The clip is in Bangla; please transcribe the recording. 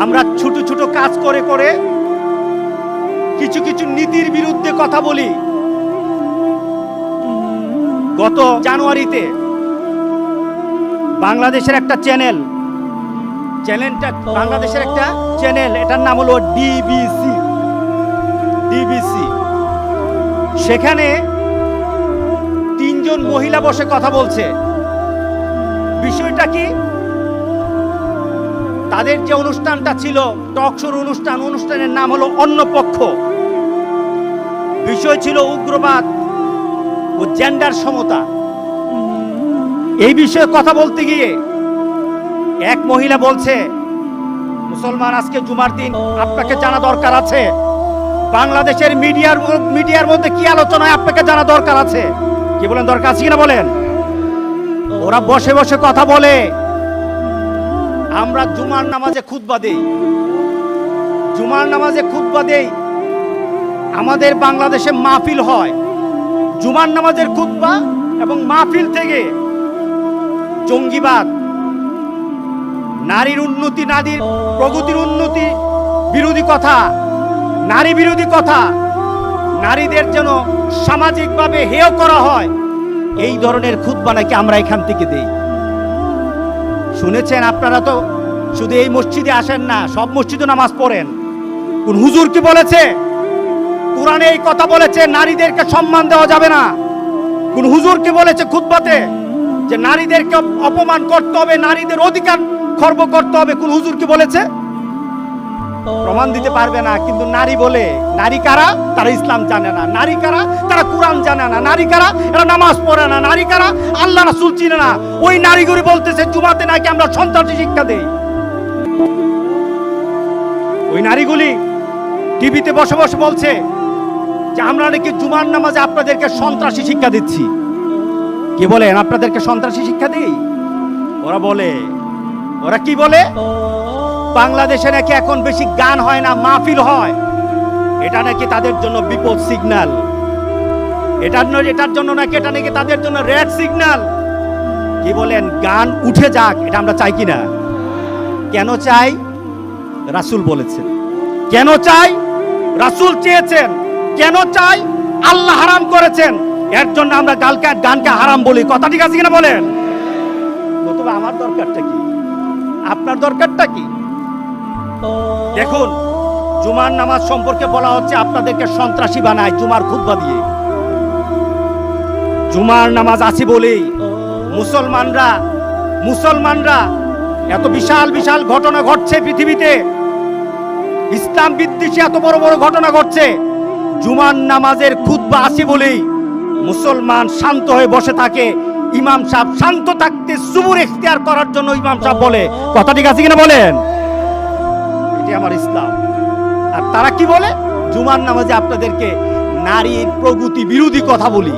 আমরা ছোট ছোট কাজ করে করে কিছু কিছু নীতির বিরুদ্ধে কথা বলি। গত জানুয়ারিতে বাংলাদেশের একটা বাংলাদেশের একটা চ্যানেল, এটার নাম হলো ডিবিসি। সেখানে 3 জন মহিলা বসে কথা বলছে। বিষয়টা কি? তাদের যে অনুষ্ঠানটা ছিল টক শোর অনুষ্ঠানের নাম হলো অন্য পক্ষ। বিষয় ছিল উগ্রবাদ ও জেন্ডার সমতা। এই বিষয়ে কথা বলতে গিয়ে এক মহিলা বলছে, মুসলমান আজকে জুমার দিন, আপনাকে জানা দরকার আছে বাংলাদেশের মিডিয়ার মধ্যে কি আলোচনা হয় আপনাকে জানা দরকার আছে। কি বলেন, দরকার আছে কিনা বলেন? ওরা বসে বসে কথা বলে। আমরা জুমার নামাজে খুতবা দেই, আমাদের বাংলাদেশে মাহফিল হয়। জুমার নামাজের খুতবা এবং মাহফিল থেকে জঙ্গিবাদ, নারীর উন্নতি, নারীর প্রগতির উন্নতি বিরোধী কথা, নারী বিরোধী কথা, নারীদের যেন সামাজিকভাবে হেয় করা হয়, এই ধরনের খুতবা নাকি আমরা এখান থেকে দেই। শুনেছেন? আপনারা তো শুধু এই মসজিদে আসেন না, সব মসজিদে নামাজ পড়েন। কোন হুজুর কি বলেছে? কোরআনে এই কথা বলেছে নারীদেরকে সম্মান দেওয়া যাবে না। কোন হুজুর কি বলেছে খুতবাতে যে নারীদেরকে অপমান করতে হবে, নারীদের অধিকার খর্ব করতে হবে? কোন হুজুর কি বলেছে? প্রমাণ দিতে পারবে না। কিন্তু নারী বলে, নারী কারা? তারা ইসলাম জানে না। নারী কারা? তারা কোরআন জানে না। নারী কারা? এরা নামাজ পড়ে না। নারী কারা? আল্লাহ রাসূল চিনে না। ওই নারীগুলি বলতেছে জুমাতে নাকি আমরা সন্ত্রাসী শিক্ষা দেই। ওই নারীগুলি টিভিতে বসে বসে বলছে যে আমরা নাকি জুমার নামাজে আপনাদেরকে সন্ত্রাসী শিক্ষা দিচ্ছি। কি বলেন, আপনাদেরকে সন্ত্রাসী শিক্ষা দিই? ওরা কি বলে? বাংলাদেশে নাকি এখন বেশি গান হয় না, মাহফিল হয়। এটা নাকি তাদের জন্য বিপদ সিগন্যাল। এটার জন্য নাকি এটা নাকি তাদের জন্য রেড সিগন্যাল। কি বলেন, গান উঠে যাক, এটা আমরা চাই কিনা? কেন চাই? রাসূল বলেছেন। কেন চাই? রাসূল চেয়েছেন। কেন চাই? আল্লাহ হারাম করেছেন। এর জন্য আমরা গানকে হারাম বলি। কথা ঠিক আছে কিনা বলেন? নতুবা আমার দরকারটা কি? আপনার দরকারটা কি? দেখুন, জুমার নামাজ সম্পর্কে বলা হচ্ছে আপনাদেরকে সন্ত্রাসী বানায় জুমার খুতবা দিয়ে। জুমার নামাজ আছে বলেই মুসলমানরা এত বিশাল বিশাল ঘটনা ঘটছে পৃথিবীতে, ইসলাম বিদ্বেষী এত বড় বড় ঘটনা ঘটছে। জুমার নামাজের খুতবা আছে বলেই মুসলমান শান্ত হয়ে বসে থাকে। ইমাম সাহেব শান্ত থাকতে সুবুর ইখতিয়ার করার জন্য ইমাম সাহেব বলে। কথা ঠিক আছে কিনা বলেন? এটি আমার ইসলাম। আর তারা কি বলে? জুমার নামাজে আপনাদেরকে নারীর প্রগতি বিরোধী কথা বলি।